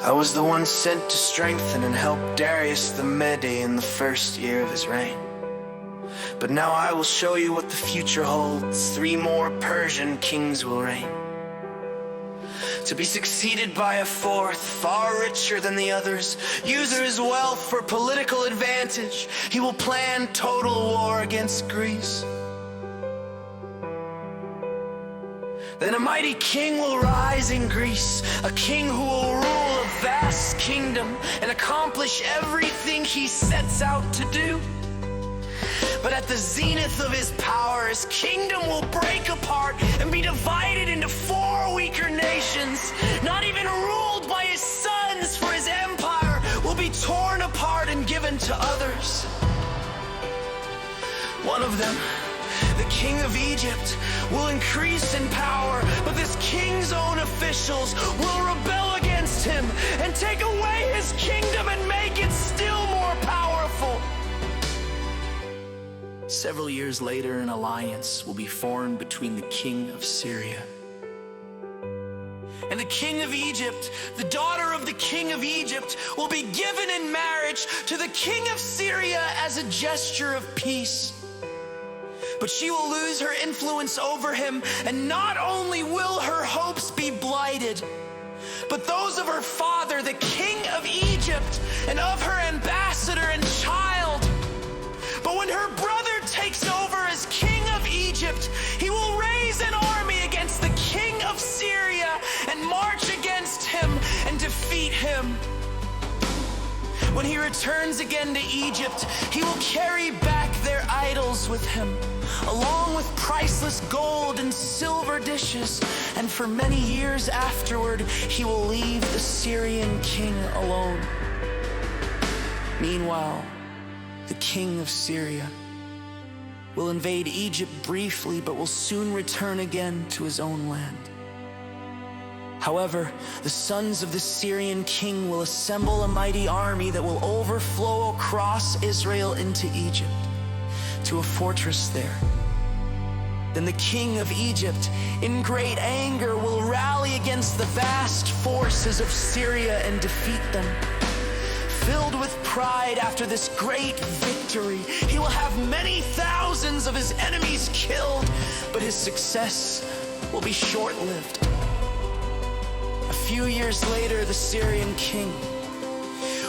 I was the one sent to strengthen and help Darius the Mede in the first year of his reign. But now I will show you what the future holds. 3 more Persian kings will reign, to be succeeded by a 4th, far richer than the others. User his wealth for political advantage. He will plan total war against Greece. Then a mighty king will rise in Greece, a king who will rule a vast kingdom and accomplish everything he sets out to do. But at the zenith of his power, his kingdom will break apart and be divided into 4 weaker nations, not even ruled by his sons, for his empire will be torn apart and given to others. One of them, the king of Egypt, will increase in power, but this king's own officials will rebel against him and take away his kingdom and make it still more powerful. Several years later, an alliance will be formed between the king of Syria and the king of Egypt. The daughter of the king of Egypt will be given in marriage to the king of Syria as a gesture of peace. But she will lose her influence over him, and not only will her hopes be blighted, but those of her father, the king of Egypt, and of her ambassador and child. But when her brother takes over as king of Egypt, he will raise an army against the king of Syria and march against him and defeat him. When he returns again to Egypt, he will carry back their idols with him, along with priceless gold and silver dishes, and for many years afterward, he will leave the Syrian king alone. Meanwhile, the king of Syria will invade Egypt briefly, but will soon return again to his own land. However, the sons of the Syrian king will assemble a mighty army that will overflow across Israel into Egypt, to a fortress there. Then the king of Egypt, in great anger, will rally against the vast forces of Syria and defeat them. Filled with pride after this great victory, he will have many thousands of his enemies killed, but his success will be short-lived. A few years later, the Syrian king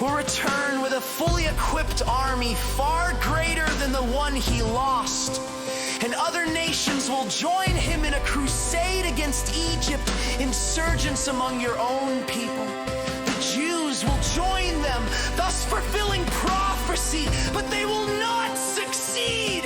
will return with a fully equipped army far greater than the one he lost. And other nations will join him in a crusade against Egypt, insurgents among your own people. The Jews will join them, thus fulfilling prophecy, but they will not succeed.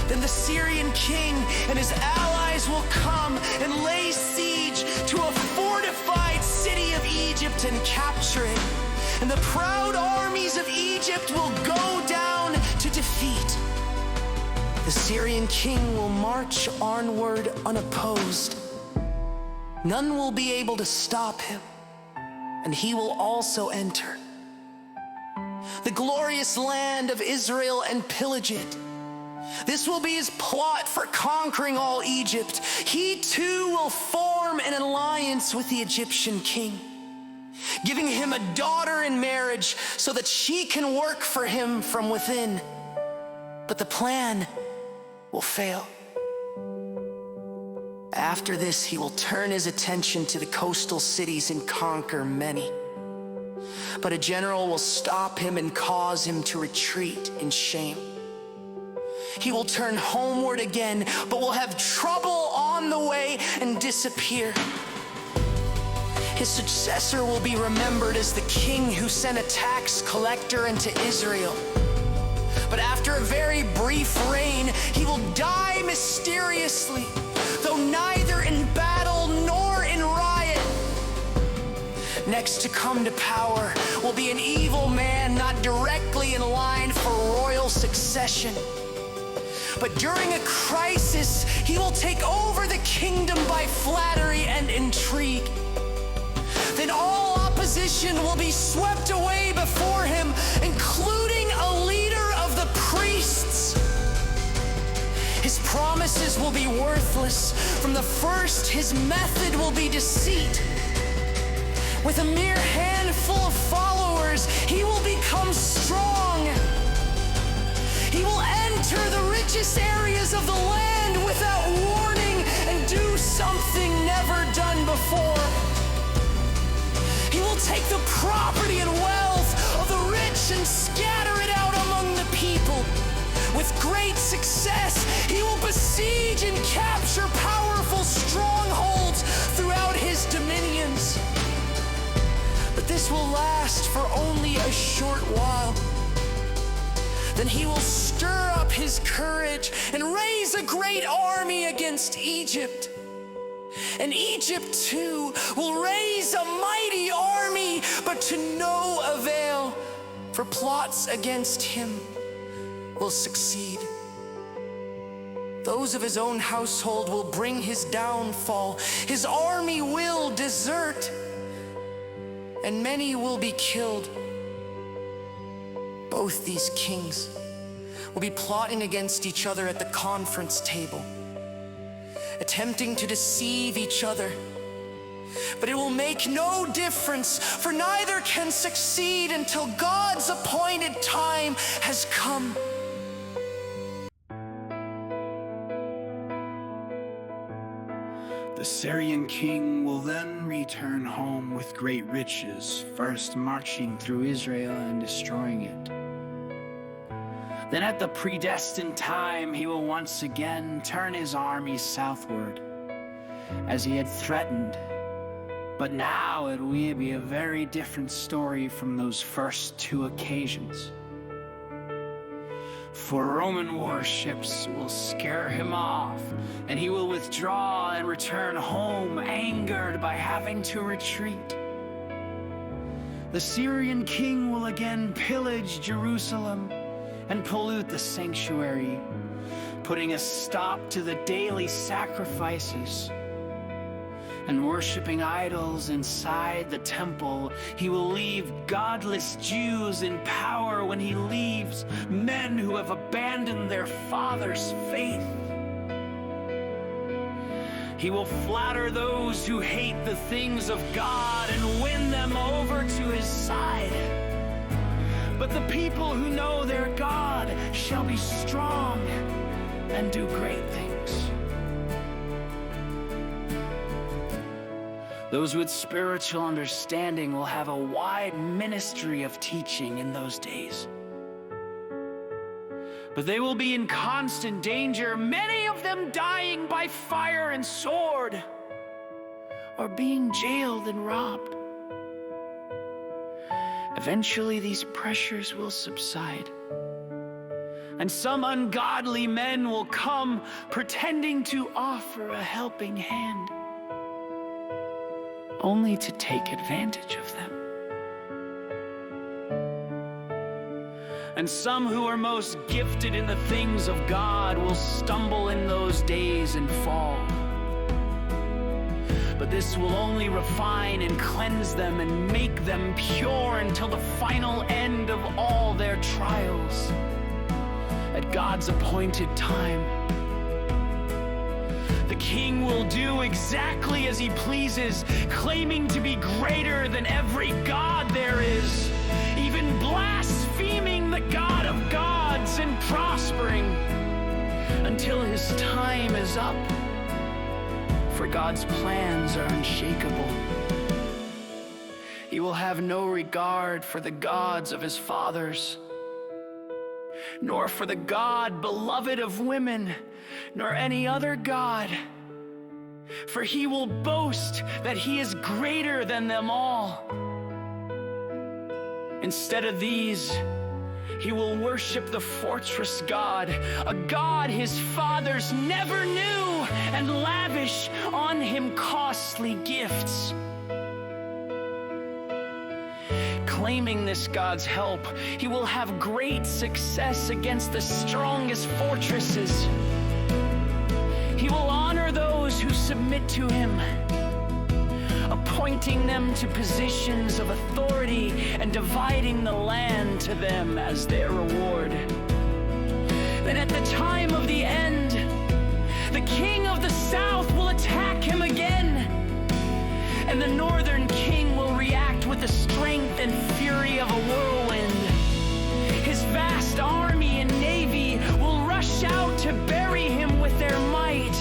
Then the Syrian king and his allies will come and lay siege to a fortified city of Egypt and capture it. And the proud armies of Egypt will go down to defeat. The Syrian king will march onward unopposed. None will be able to stop him, and he will also enter the glorious land of Israel and pillage it. This will be his plot for conquering all Egypt. He too will form an alliance with the Egyptian king, giving him a daughter in marriage so that she can work for him from within. But the plan will fail. After this, he will turn his attention to the coastal cities and conquer many. But a general will stop him and cause him to retreat in shame. He will turn homeward again, but will have trouble on the way and disappear. His successor will be remembered as the king who sent a tax collector into Israel. But after a very brief reign, he will die mysteriously, though neither in battle nor in riot. Next to come to power will be an evil man not directly in line for royal succession. But during a crisis, he will take over the kingdom by flattery and intrigue. Then all opposition will be swept away before him, including a leader of the priests. His promises will be worthless. From the first, his method will be deceit. With a mere handful of followers, he will become strong. He will enter the richest areas of the land without warning and do something never done before. He will take the property and wealth of the rich and scatter it out among the people. With great success, he will besiege and capture powerful strongholds throughout his dominions. But this will last for only a short while. Then he will stir up his courage and raise a great army against Egypt. And Egypt too will raise a mighty army, but to no avail, for plots against him will succeed. Those of his own household will bring his downfall. His army will desert, and many will be killed. Both these kings will be plotting against each other at the conference table, attempting to deceive each other. But it will make no difference, for neither can succeed until God's appointed time has come. The Syrian king will then return home with great riches, first marching through Israel and destroying it. Then at the predestined time, he will once again turn his army southward, as he had threatened. But now it will be a very different story from those first two occasions. For Roman warships will scare him off, and he will withdraw and return home angered by having to retreat. The Syrian king will again pillage Jerusalem and pollute the sanctuary, putting a stop to the daily sacrifices. And worshiping idols inside the temple, he will leave godless Jews in power when he leaves men who have abandoned their father's faith. He will flatter those who hate the things of God and win them over to his side. But the people who know their God shall be strong and do great things. Those with spiritual understanding will have a wide ministry of teaching in those days. But they will be in constant danger, many of them dying by fire and sword, or being jailed and robbed. Eventually, these pressures will subside, and some ungodly men will come pretending to offer a helping hand, only to take advantage of them. And some who are most gifted in the things of God will stumble in those days and fall. But this will only refine and cleanse them and make them pure until the final end of all their trials, at God's appointed time. The king will do exactly as he pleases, claiming to be greater than every god there is, even blaspheming the God of gods and prospering until his time is up. For God's plans are unshakable. He will have no regard for the gods of his fathers, nor for the God beloved of women, nor any other god. For he will boast that he is greater than them all. Instead of these, he will worship the fortress god, a god his fathers never knew, and lavish on him costly gifts. Claiming this god's help, he will have great success against the strongest fortresses. He will honor those who submit to him, appointing them to positions of authority and dividing the land to them as their reward. Then at the time of the end, the king of the south will attack him again, and the northern king will react and fury of a whirlwind. His vast army and navy will rush out to bury him with their might.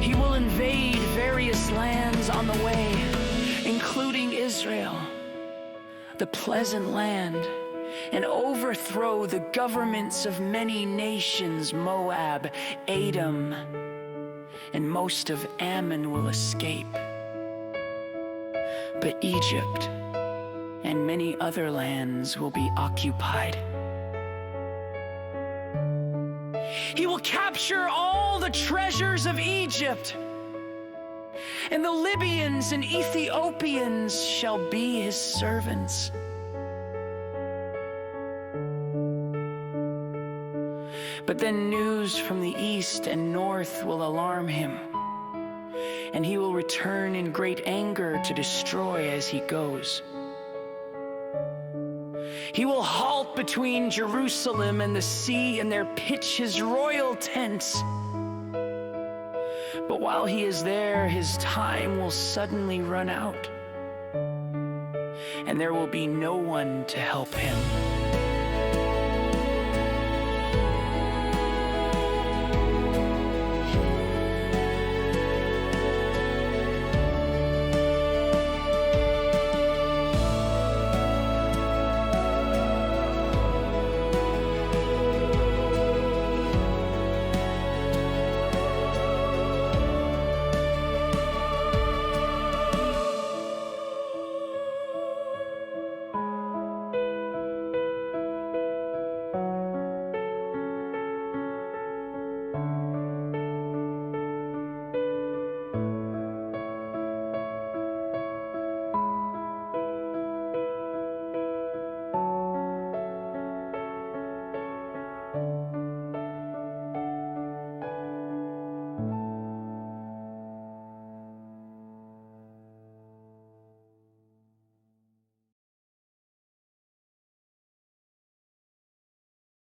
He will invade various lands on the way, including Israel, the pleasant land, and overthrow the governments of many nations. Moab, Edom, and most of Ammon will escape. But Egypt and many other lands will be occupied. He will capture all the treasures of Egypt, and the Libyans and Ethiopians shall be his servants. But then news from the east and north will alarm him, and he will return in great anger to destroy as he goes. He will halt between Jerusalem and the sea and there pitch his royal tents. But while he is there, his time will suddenly run out, and there will be no one to help him.